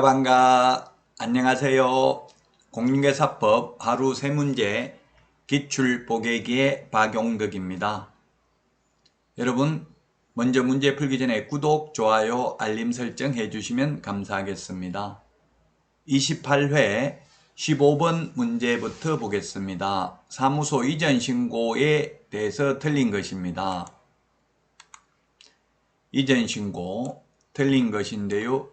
반가 안녕하세요. 공인중개사법 하루 3문제 기출보기의 박용덕입니다. 여러분 먼저 문제 풀기 전에 구독, 좋아요, 알림 설정 해주시면 감사하겠습니다. 28회 15번 문제부터 보겠습니다. 사무소 이전 신고에 대해서 틀린 것입니다. 이전 신고 틀린 것인데요.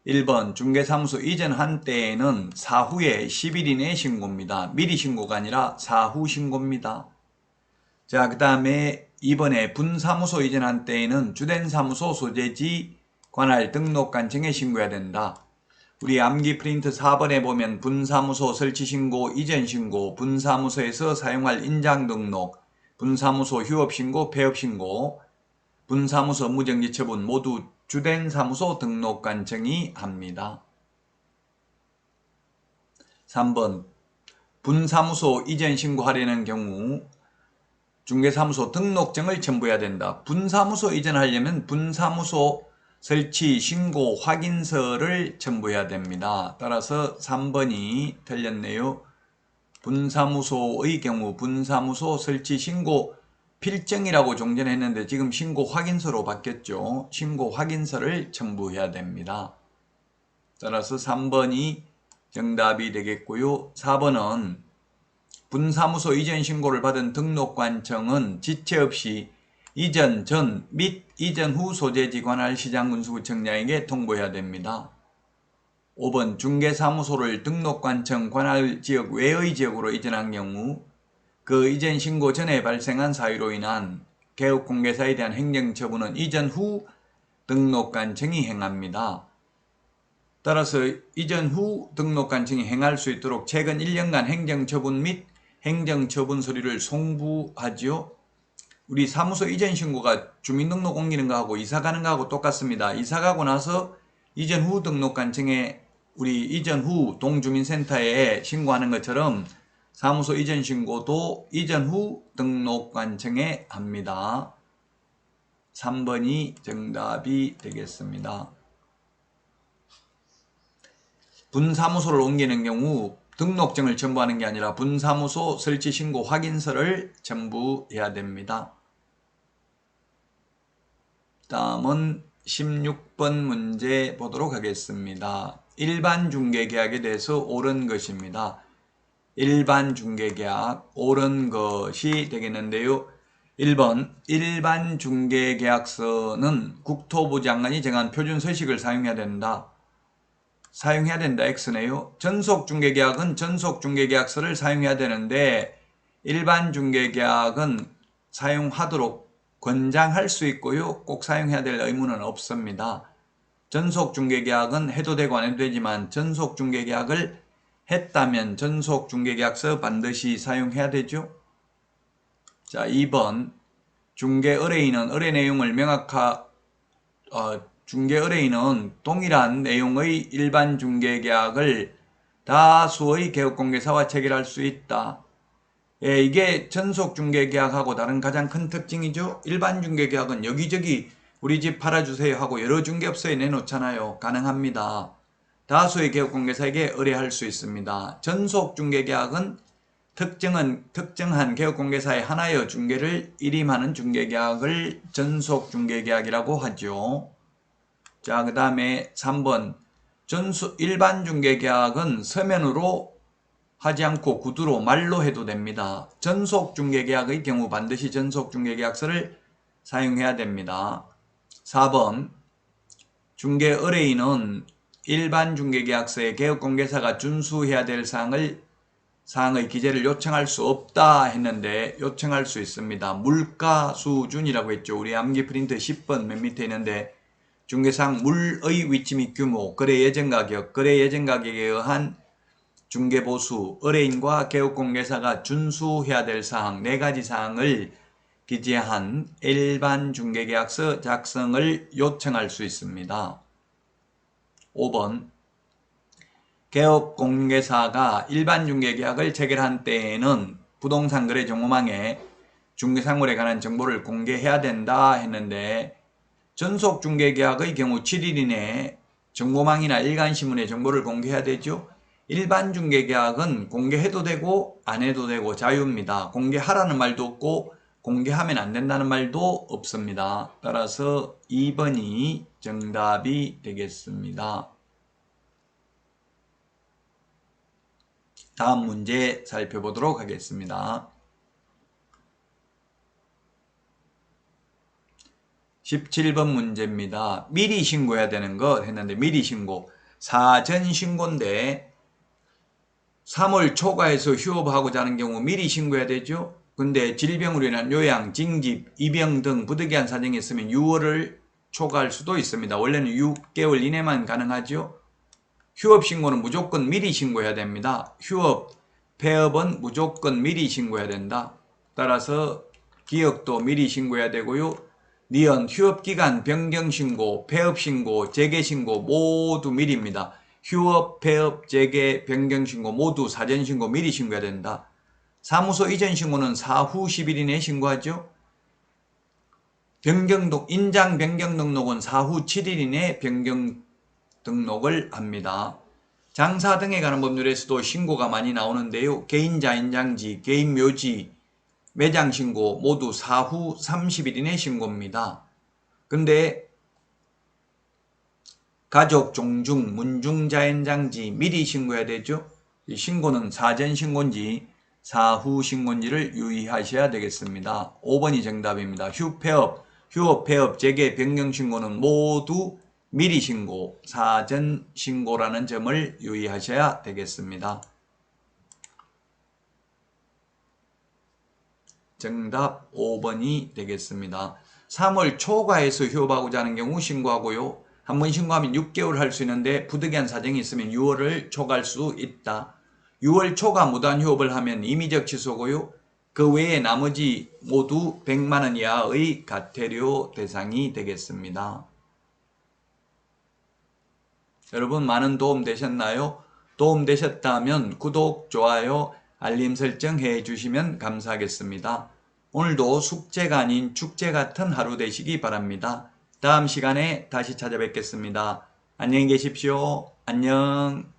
1번 중개사무소 이전한 때에는 사후에 10일 이내 신고입니다. 미리 신고가 아니라 사후 신고입니다. 자, 그 다음에 2번에 분사무소 이전한 때에는 주된 사무소 소재지 관할 등록관청에 신고해야 된다. 우리 암기 프린트 4번에 보면 분사무소 설치 신고, 이전 신고, 분사무소에서 사용할 인장 등록, 분사무소 휴업 신고, 폐업 신고, 분사무소 업무정지 처분 모두 주된 사무소 등록관청이 합니다. 3번 분사무소 이전 신고하려는 경우 중개사무소 등록증을 첨부해야 된다. 분사무소 이전하려면 분사무소 설치 신고 확인서를 첨부해야 됩니다. 따라서 3번이 틀렸네요. 분사무소의 경우 분사무소 설치 신고 필증이라고 종전에 했는데 지금 신고 확인서로 바뀌었죠. 신고 확인서를 첨부해야 됩니다. 따라서 3번이 정답이 되겠고요. 4번은 분사무소 이전 신고를 받은 등록관청은 지체 없이 이전 전 및 이전 후 소재지 관할 시장군수구청장에게 통보해야 됩니다. 5번 중개사무소를 등록관청 관할 지역 외의 지역으로 이전한 경우 그 이전 신고 전에 발생한 사유로 인한 개업공개사에 대한 행정처분은 이전 후 등록관청이 행합니다. 따라서 이전 후 등록관청이 행할 수 있도록 최근 1년간 행정처분 및 행정처분 서류를 송부하지요. 우리 사무소 이전 신고가 주민등록 옮기는 거하고 이사 가는 거하고 똑같습니다. 이사 가고 나서 이전 후 등록관청에 우리 이전 후 동주민센터에 신고하는 것처럼 사무소 이전 신고도 이전 후 등록관청에 합니다. 3번이 정답이 되겠습니다. 분사무소를 옮기는 경우 등록증을 첨부하는 게 아니라 분사무소 설치 신고 확인서를 첨부해야 됩니다. 다음은 16번 문제 보도록 하겠습니다. 일반 중개계약에 대해서 옳은 것입니다. 일반 중개계약 옳은 것이 되겠는데요. 1번 일반 중개계약서는 국토부 장관이 정한 표준 서식을 사용해야 된다. 사용해야 된다 X네요. 전속 중개계약은 전속 중개계약서를 사용해야 되는데 일반 중개계약은 사용하도록 권장할 수 있고요. 꼭 사용해야 될 의무는 없습니다. 전속 중개계약은 해도 되고 안 해도 되지만 전속 중개계약을 했다면 전속 중개계약서 반드시 사용해야 되죠. 자, 2번 중개 의뢰인은 의뢰 내용을 중개 의뢰인은 동일한 내용의 일반 중개계약을 다수의 개업공개사와 체결할 수 있다. 예, 이게 전속 중개계약하고 다른 가장 큰 특징이죠. 일반 중개계약은 여기저기 우리 집 팔아주세요 하고 여러 중개업소에 내놓잖아요. 가능합니다. 다수의 개업공개사에게 의뢰할 수 있습니다. 전속 중개계약은 특정한 개업공개사의 하나의 중개를 일임하는 중개계약을 전속 중개계약이라고 하죠. 자, 그 다음에 3번 일반 중개계약은 서면으로 하지 않고 구두로 말로 해도 됩니다. 전속 중개계약의 경우 반드시 전속 중개계약서를 사용해야 됩니다. 4번 중개 의뢰인은 일반 중개계약서에 개업공개사가 준수해야 될 사항의 기재를 요청할 수 없다 했는데 요청할 수 있습니다. 물가 수준이라고 했죠. 우리 암기 프린트 10번 맨 밑에 있는데 중개상 물의 위치 및 규모, 거래 예정 가격, 거래 예정 가격에 의한 중개보수, 의뢰인과 개업공개사가 준수해야 될 사항 4가지 사항을 기재한 일반 중개계약서 작성을 요청할 수 있습니다. 5번 개업공개사가 일반 중개계약을 체결한 때에는 부동산 거래 정보망에 중개사물에 관한 정보를 공개해야 된다 했는데 전속 중개계약의 경우 7일 이내에 정보망이나 일간신문에 정보를 공개해야 되죠. 일반 중개계약은 공개해도 되고 안 해도 되고 자유입니다. 공개하라는 말도 없고 공개하면 안 된다는 말도 없습니다. 따라서 2번이 정답이 되겠습니다. 다음 문제 살펴보도록 하겠습니다. 17번 문제입니다. 미리 신고해야 되는 것 했는데 미리 신고 사전 신고인데 3월 초과해서 휴업하고자 하는 경우 미리 신고해야 되죠. 근데 질병으로 인한 요양, 징집, 입영 등 부득이한 사정이 있으면 6월을 초과할 수도 있습니다. 원래는 6개월 이내만 가능하죠. 휴업 신고는 무조건 미리 신고해야 됩니다. 휴업, 폐업은 무조건 미리 신고해야 된다. 따라서 기억도 미리 신고해야 되고요. 니은, 휴업기간 변경신고, 폐업신고, 재개신고 모두 미리입니다. 휴업, 폐업, 재개, 변경신고 모두 사전신고 미리 신고해야 된다. 사무소 이전 신고는 사후 10일 이내에 신고하죠. 인장 변경 등록은 사후 7일 이내에 변경 등록을 합니다. 장사 등에 관한 법률에서도 신고가 많이 나오는데요. 개인자인장지, 개인묘지, 매장신고 모두 사후 30일 이내 신고입니다. 근데 가족, 종중, 문중자연장지 미리 신고해야 되죠. 이 신고는 사전 신고인지 사후 신고인지를 유의하셔야 되겠습니다. 5번이 정답입니다. 휴업, 폐업, 재개, 변경 신고는 모두 미리 신고, 사전 신고라는 점을 유의하셔야 되겠습니다. 정답 5번이 되겠습니다. 3월 초과해서 휴업하고자 하는 경우 신고하고요. 한번 신고하면 6개월 할 수 있는데 부득이한 사정이 있으면 6월을 초과할 수 있다. 6월 초과 무단 휴업을 하면 임의적 취소고요. 그 외에 나머지 모두 100만원 이하의 과태료 대상이 되겠습니다. 여러분 많은 도움 되셨나요? 도움 되셨다면 구독, 좋아요, 알림 설정 해주시면 감사하겠습니다. 오늘도 숙제가 아닌 축제 같은 하루 되시기 바랍니다. 다음 시간에 다시 찾아뵙겠습니다. 안녕히 계십시오. 안녕.